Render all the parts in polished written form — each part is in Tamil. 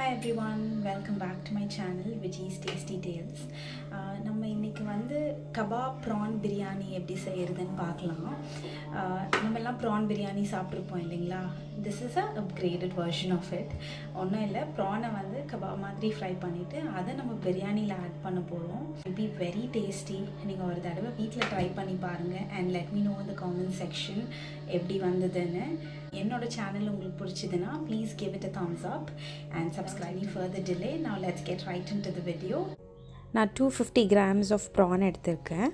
Hi everyone, welcome back to my channel Viji's Tasty Tales. நம்ம இன்னைக்கு வந்து கபாப் ப்ரான் பிரியாணி எப்படி செய்யறதுன்னு பார்க்கலாம். நம்மெல்லாம் ப்ரான் பிரியாணி சாப்பிட்ருப்போம் இல்லைங்களா? This is a upgraded version of it. ஒன்றும் இல்லை, ப்ரானை வந்து கபாப் மாதிரி ஃப்ரை பண்ணிவிட்டு அதை நம்ம பிரியாணியில் ஆட் பண்ண போகிறோம். It be very tasty. நீங்கள் ஒரு தடவை வீட்டில் ட்ரை பண்ணி பாருங்கள் அண்ட் லெட் மீ நோ இந்த காமெண்ட் செக்ஷன் எப்படி வந்ததுன்னு. என்னோட சேனல் உங்களுக்கு பிடிச்சதுன்னா please give it a thumbs up and subscribe me further delay. Now let's get right into the video. நான் 250 grams of prawn எடுத்திருக்கேன்.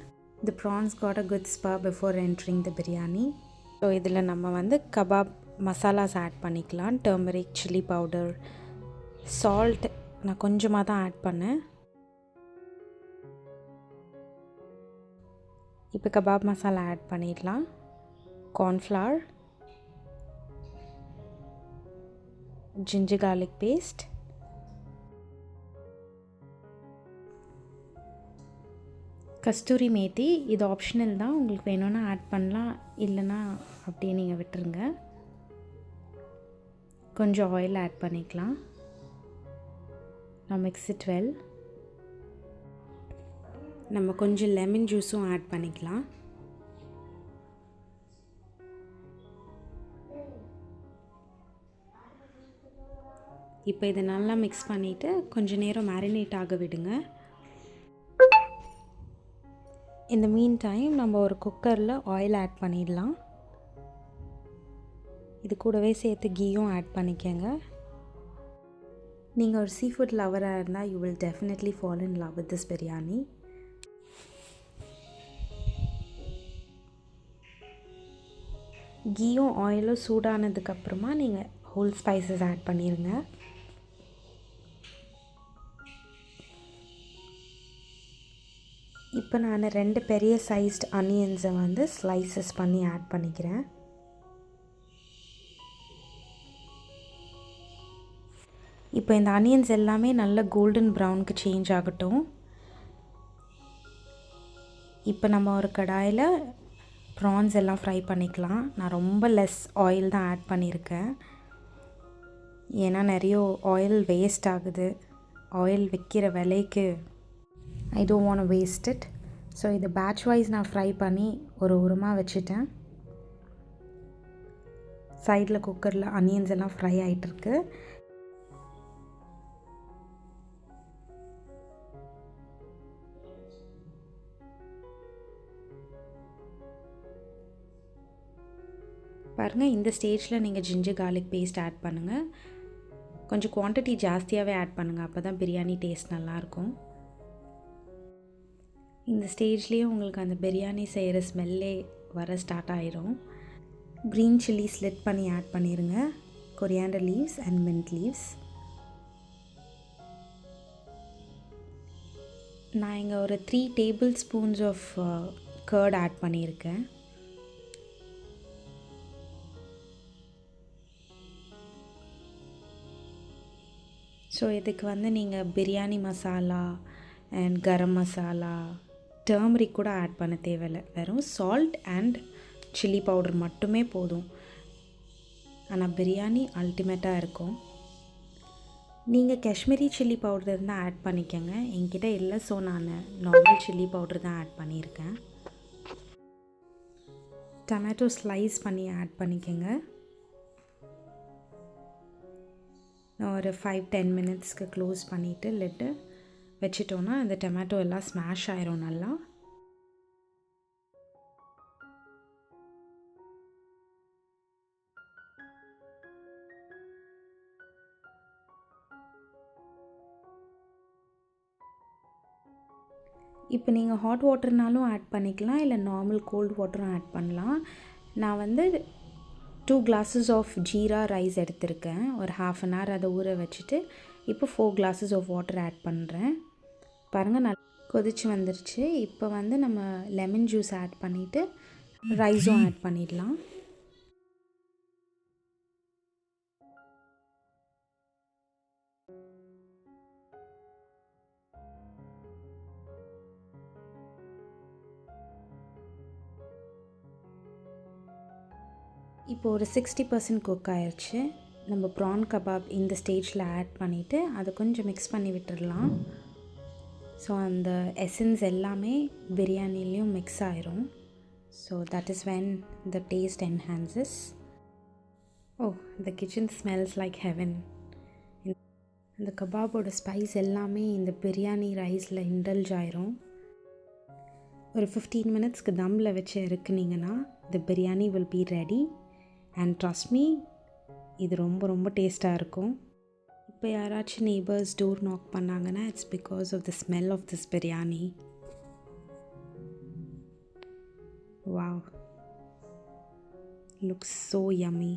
The prawns got a good spur before entering the biryani. So இதில் நம்ம வந்து கபாப் மசாலாஸ் ஆட் பண்ணிக்கலாம். டர்மரிக், சில்லி பவுடர், சால்ட் நான் கொஞ்சமாக தான் ஆட் பண்ணேன். இப்போ கபாப் மசாலா ஆட் பண்ணிடலாம். கார்ன்ஃப்ளவர், ginger garlic paste, கஸ்தூரி மேத்தி. இது ஆப்ஷனல் தான், உங்களுக்கு வேணும்னா ஆட் பண்ணலாம், இல்லைன்னா அப்படியே நீங்கள் விட்டுருங்க. கொஞ்சம் ஆயில் ஆட் பண்ணிக்கலாம். நான் மிக்ஸ் இட் வெல். நம்ம கொஞ்சம் லெமன் ஜூஸும் ஆட் பண்ணிக்கலாம். இப்போ இதை நல்லா மிக்ஸ் பண்ணிவிட்டு கொஞ்சம் நேரம் மேரினேட் ஆக விடுங்க. இந்த மீன் டைம் நம்ம ஒரு குக்கரில் ஆயில் ஆட் பண்ணிடலாம். இது கூடவே சேர்த்து கீயும் ஆட் பண்ணிக்கோங்க. நீங்கள் ஒரு சீ ஃபுட் லவராக இருந்தால் you will definitely fall in love with this biryani. கீயும் ஆயிலும் சூடானதுக்கப்புறமா நீங்கள் ஹோல் ஸ்பைசஸ் ஆட் பண்ணிடுங்க. இப்போ நான் 2 பெரிய சைஸ்ட் அனியன்ஸை வந்து ஸ்லைசஸ் பண்ணி ஆட் பண்ணிக்கிறேன். இப்போ இந்த அனியன்ஸ் எல்லாமே நல்ல கோல்டன் ப்ரௌனுக்கு சேஞ்ச் ஆகட்டும். இப்போ நம்ம ஒரு கடாயில் ப்ரான்ஸ் எல்லாம் ஃப்ரை பண்ணிக்கலாம். நான் ரொம்ப லெஸ் ஆயில் தான் ஆட் பண்ணியிருக்கேன், ஏன்னா நிறைய ஆயில் வேஸ்ட் ஆகுது. ஆயில் விற்கிற விலைக்கு I don't want to waste it. So இது பேட்ச் வைஸ் நான் ஃப்ரை பண்ணி ஒரு உரமாக வச்சுட்டேன். சைடில் குக்கரில் அனியன்ஸ் எல்லாம் ஃப்ரை ஆகிட்டுருக்கு. பாருங்கள், இந்த ஸ்டேஜில் நீங்கள் ஜிஞ்சர் கார்லிக் பேஸ்ட் ஆட் பண்ணுங்கள். கொஞ்சம் குவான்டிட்டி ஜாஸ்தியாகவே ஆட் பண்ணுங்கள், அப்போ தான் பிரியாணி டேஸ்ட் நல்லாயிருக்கும். இந்த ஸ்டேஜ்லேயே உங்களுக்கு அந்த பிரியாணி செய்கிற ஸ்மெல்லே வர ஸ்டார்ட் ஆயிரும். க்ரீன் சில்லி ஸ்லிட் பண்ணி ஆட் பண்ணிடுங்க. Coriander leaves and mint leaves. நான் இங்கே ஒரு 3 tablespoons of curd add பண்ணியிருக்கேன். ஸோ இதுக்கு வந்து நீங்கள் பிரியாணி மசாலா அண்ட் கரம் மசாலா, டர்மரிக் கூட ஆட் பண்ண தேவையில்லை. வெறும் சால்ட் அண்ட் சில்லி பவுடர் மட்டுமே போதும். ஆனால் பிரியாணி அல்டிமேட்டாக இருக்கும். நீங்கள் காஷ்மீரி சில்லி பவுடர் இருந்தால் ஆட் பண்ணிக்கோங்க. என்கிட்ட இல்லை, ஸோ நான் நார்மல் சில்லி பவுடர் தான் ஆட் பண்ணியிருக்கேன். டொமேட்டோ ஸ்லைஸ் பண்ணி ஆட் பண்ணிக்கோங்க. நான் ஒரு 5-10 மினிட்ஸ்க்கு க்ளோஸ் பண்ணிவிட்டு லிட்டு வச்சிட்டோன்னா இந்த டொமேட்டோ எல்லாம் ஸ்மாஷ் ஆயிரும் நல்லா. இப்போ நீங்கள் ஹாட் வாட்டர்னாலும் ஆட் பண்ணிக்கலாம், இல்லை நார்மல் கோல்டு வாட்டரும் ஆட் பண்ணலாம். நான் வந்து 2 glasses ஆஃப் ஜீரா ரைஸ் எடுத்திருக்கேன். ஒரு 1/2 hour அதை ஊற வச்சுட்டு இப்போ 4 glasses ஆஃப் வாட்டர் ஆட் பண்ணுறேன். பாருங்கள், நல்லா கொதிச்சு வந்துருச்சு. இப்போ வந்து நம்ம லெமன் ஜூஸ் ஆட் பண்ணிவிட்டு ரைஸும் ஆட் பண்ணிடலாம். இப்போ ஒரு 60% குக் ஆயிடுச்சு. நம்ம ப்ரான் கபாப் இந்த ஸ்டேஜில் ஆட் பண்ணிவிட்டு அதை கொஞ்சம் மிக்ஸ் பண்ணி விட்டுடலாம். ஸோ அந்த எசன்ஸ் எல்லாமே பிரியாணிலையும் மிக்ஸ் ஆயிரும். So that is when the taste enhances. Oh, the kitchen smells like heaven. இந்த கபாபோட ஸ்பைஸ் எல்லாமே இந்த பிரியாணி ரைஸில் இண்டல்ஜ் ஆயிரும். ஒரு 15 மினிட்ஸ்க்கு தம்மில் வச்சு இறக்குனீங்கன்னா the biryani will be ready and trust me, இது ரொம்ப ரொம்ப டேஸ்ட்டாக இருக்கும். இப்போ யாராச்சும் நெய்பர்ஸ் டோர் நாக் பண்ணாங்கன்னா it's because of the smell of this biryani. Wow, looks so yummy.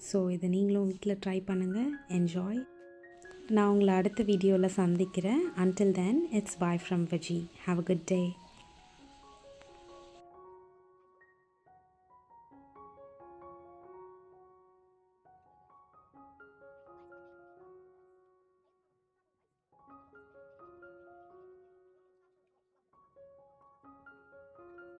So இதை நீங்களும் வீட்டில் ட்ரை பண்ணுங்கள். என்ஜாய். நான் உங்களை அடுத்த வீடியோவில் சந்திக்கிறேன். Until then, it's bye from Vaji. Have a good day.